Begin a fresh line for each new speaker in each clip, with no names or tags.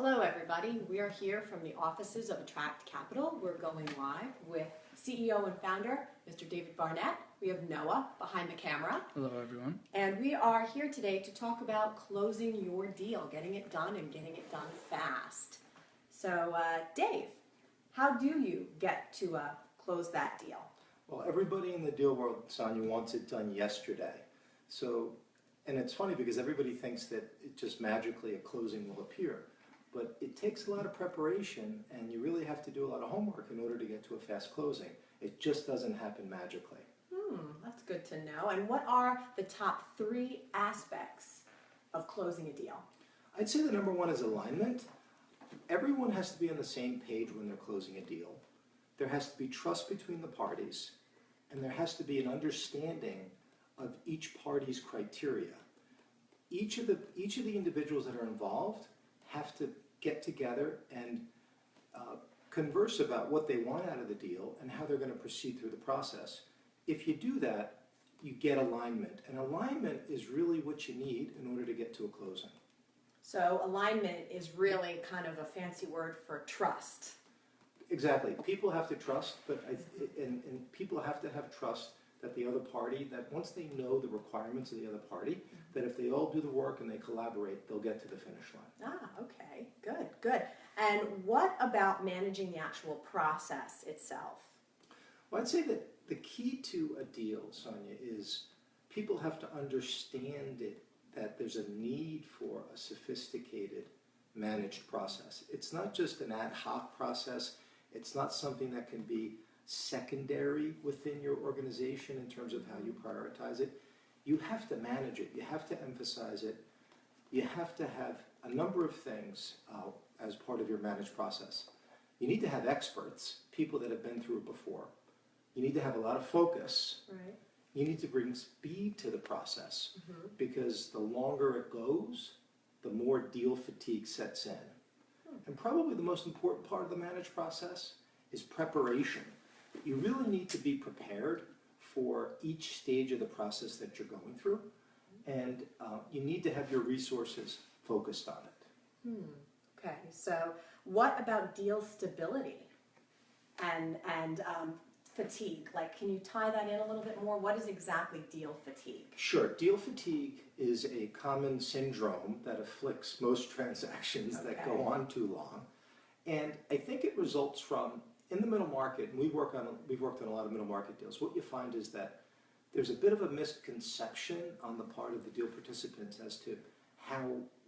Hello, everybody. We are here from the offices of Attract Capital. We're going live with CEO and founder, Mr. David Barnett. We have Noah behind the camera.
Hello, everyone.
And we are here today to talk about closing your deal, getting it done and getting it done fast. So, Dave, how do you get to close that deal?
Well, everybody in the deal world, Sonia, wants it done yesterday. And it's funny because everybody thinks that it just magically a closing will appear. But it takes a lot of preparation, and you really have to do a lot of homework in order to get to a fast closing. It just doesn't happen magically.
That's good to know. And what are the top 3 aspects of closing a deal?
I'd say the number one is alignment. Everyone has to be on the same page when they're closing a deal. There has to be trust between the parties, and there has to be an understanding of each party's criteria. Each of the individuals that are involved have to get together and converse about what they want out of the deal and how they're going to proceed through the process. If you do that, you get alignment. And alignment is really what you need in order to get to a closing.
So alignment is really kind of a fancy word for trust.
Exactly. People have to trust, and people have to have trust that the other party, that once they know the requirements of the other party, that if they all do the work and they collaborate, they'll get to the finish line.
Okay. Good. And what about managing the actual process itself?
Well, I'd say that the key to a deal, Sonia, is people have to understand that there's a need for a sophisticated managed process. It's not just an ad hoc process. It's not something that can be secondary within your organization in terms of how you prioritize it. You have to manage it. You have to emphasize it. You have to have a number of things as part of your managed process. You need to have experts, people that have been through it before. You need to have a lot of focus.
Right.
You need to bring speed to the process because the longer it goes, the more deal fatigue sets in. And probably the most important part of the managed process is preparation. You really need to be prepared for each stage of the process that you're going through, and you need to have your resources focused on it.
Okay, so what about deal stability and fatigue? Like, can you tie that in a little bit more? What is exactly deal fatigue?
Sure. Deal fatigue is a common syndrome that afflicts most transactions that go on too long. And I think it results from, in the middle market, and we've worked on a lot of middle market deals, what you find is that there's a bit of a misconception on the part of the deal participants as to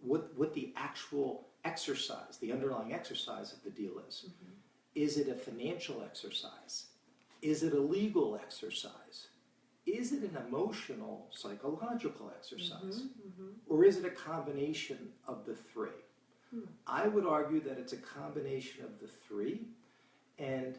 what the actual exercise, the underlying exercise of the deal is. Is it a financial exercise? Is it a legal exercise? Is it an emotional, psychological exercise? Or is it a combination of the 3? I would argue that it's a combination of the 3, and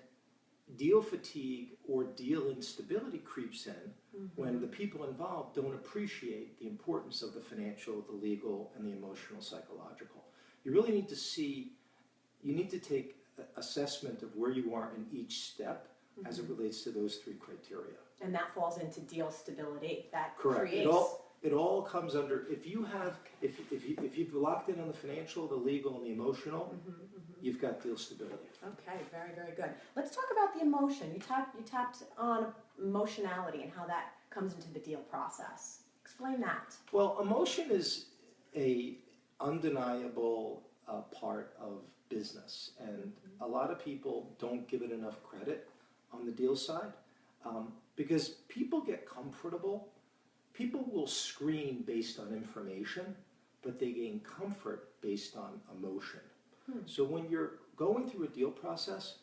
deal fatigue or deal instability creeps in when the people involved don't appreciate the importance of the financial, the legal, and the emotional, psychological. You really need to take assessment of where you are in each step as it relates to those 3 criteria.
And that falls into deal stability. That
Correct.
creates...
It all comes under, if you've locked in on the financial, the legal, and the emotional, you've got deal stability.
Okay, very good. Let's talk about the emotion. You tapped on emotionality and how that comes into the deal process. Explain that.
Well, emotion is a undeniable part of business, and a lot of people don't give it enough credit on the deal side because people get comfortable. People will screen based on information, but they gain comfort based on emotion. So when you're going through a deal process,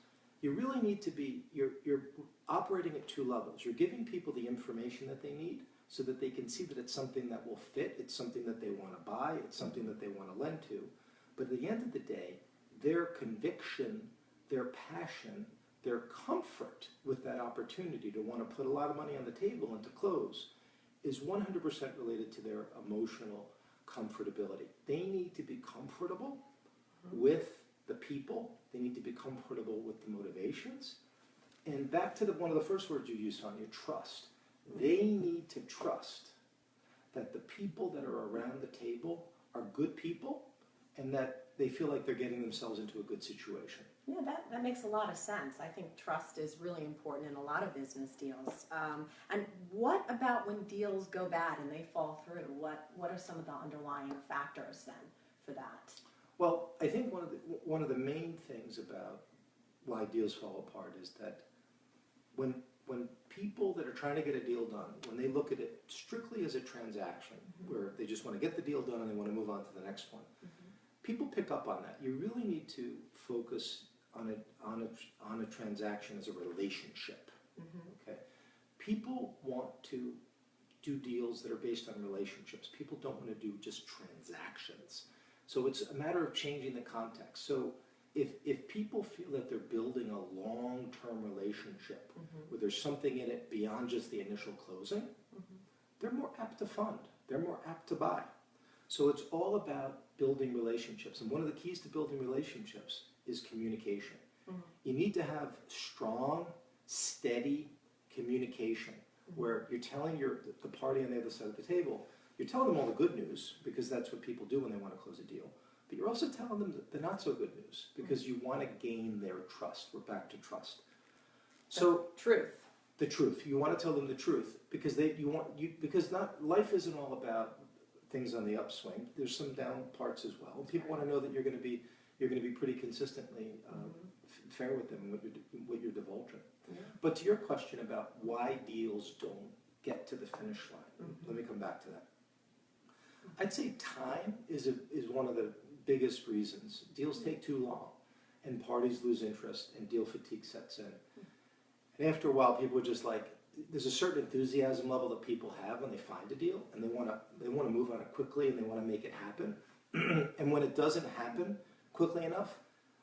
you really need to be, you're operating at 2 levels. You're giving people the information that they need so that they can see that it's something that will fit, it's something that they want to buy, it's something that they want to lend to. But at the end of the day, their conviction, their passion, their comfort with that opportunity to want to put a lot of money on the table and to close is 100% related to their emotional comfortability. They need to be comfortable with the people. They need to be comfortable with the motivations. And back to one of the first words you used, Sonia, trust. They need to trust that the people that are around the table are good people and that they feel like they're getting themselves into a good situation.
Yeah, that makes a lot of sense. I think trust is really important in a lot of business deals. And what about when deals go bad and they fall through? What are some of the underlying factors then for that?
Well, I think one of the main things about why deals fall apart is that when people that are trying to get a deal done, when they look at it strictly as a transaction, where they just want to get the deal done and they want to move on to the next one, people pick up on that. You really need to focus on a transaction as a relationship. Okay, people want to do deals that are based on relationships. People don't want to do just transactions. So it's a matter of changing the context. So if people feel that they're building a long-term relationship where there's something in it beyond just the initial closing, they're more apt to fund. They're more apt to buy. So it's all about building relationships. And one of the keys to building relationships is communication. You need to have strong, steady communication where you're telling the party on the other side of the table, you're telling them all the good news because that's what people do when they want to close a deal. But you're also telling them the not so good news because you want to gain their trust. We're back to trust. So
truth.
The truth. You want to tell them the truth because life isn't all about things on the upswing. There's some down parts as well. People want to know that you're going to be pretty consistently fair with them in what you're divulging. But to your question about why deals don't get to the finish line, let me come back to that. I'd say time is one of the biggest reasons. Deals take too long, and parties lose interest, and deal fatigue sets in. And after a while, people are just like, there's a certain enthusiasm level that people have when they find a deal, and they want to move on it quickly, and they want to make it happen. And when it doesn't happen quickly enough,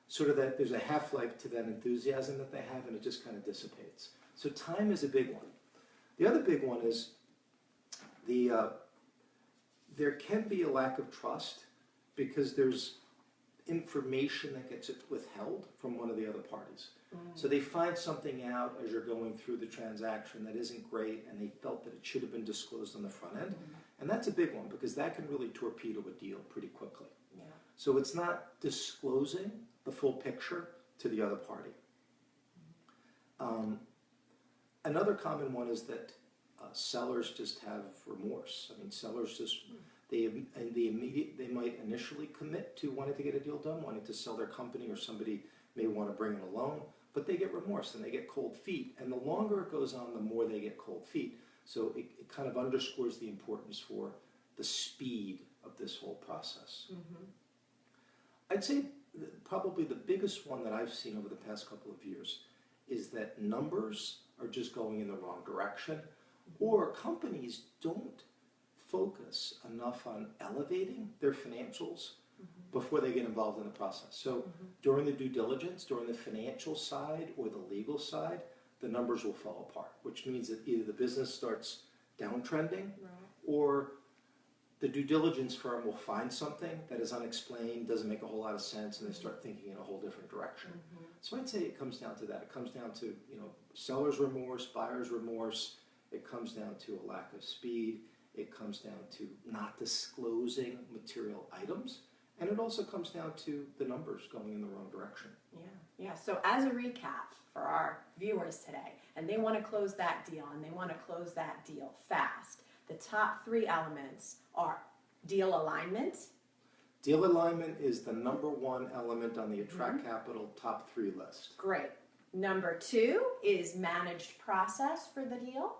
sort of that there's a half-life to that enthusiasm that they have, and it just kind of dissipates. So time is a big one. The other big one is there can be a lack of trust because there's information that gets withheld from one of the other parties. So they find something out as you're going through the transaction that isn't great, and they felt that it should have been disclosed on the front end. And that's a big one because that can really torpedo a deal pretty quickly.
Yeah.
So it's not disclosing the full picture to the other party. Another common one is that sellers just have remorse. I mean, sellers just they might initially commit to wanting to get a deal done, wanting to sell their company, or somebody may want to bring in a loan, but they get remorse and they get cold feet. And the longer it goes on, the more they get cold feet. So it kind of underscores the importance for the speed of this whole process. I'd say probably the biggest one that I've seen over the past couple of years is that numbers are just going in the wrong direction, or companies don't focus enough on elevating their financials before they get involved in the process. So during the due diligence, during the financial side or the legal side, the numbers will fall apart, which means that either the business starts downtrending or the due diligence firm will find something that is unexplained, doesn't make a whole lot of sense, and they start thinking in a whole different direction. So I'd say it comes down to that. It comes down to seller's remorse, buyer's remorse. It comes down to a lack of speed. It comes down to not disclosing material items. And it also comes down to the numbers going in the wrong direction.
Yeah. So as a recap for our viewers today, and they want to close that deal, and they want to close that deal fast, the top 3 elements are deal alignment.
Deal alignment is the #1 element on the Attract Capital top 3 list.
Great. Number 2 is managed process for the deal.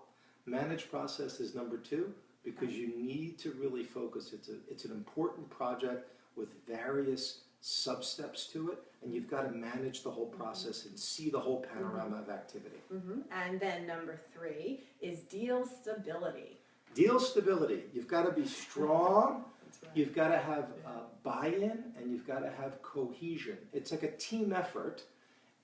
Managed process is number 2 because you need to really focus. It's an important project with various sub-steps to it, and you've got to manage the whole process and see the whole panorama of activity.
And then number 3 is deal stability.
Deal stability. You've got to be strong.
That's right.
You've got to have buy-in, and you've got to have cohesion. It's like a team effort,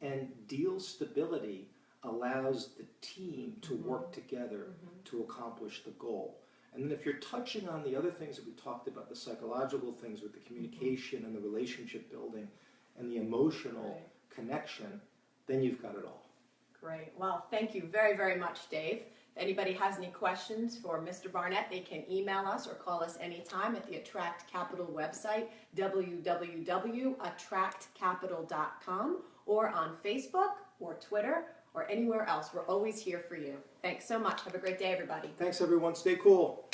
and deal stability allows the team to work together to accomplish the goal. And then if you're touching on the other things that we talked about, the psychological things with the communication and the relationship building and the emotional connection, then you've got it all.
Great. Well, thank you very, very much, Dave. If anybody has any questions for Mr. Barnett, they can email us or call us anytime at the Attract Capital website, www.attractcapital.com, or on Facebook or Twitter or anywhere else. We're always here for you. Thanks so much. Have a great day, everybody.
Thanks, everyone. Stay cool.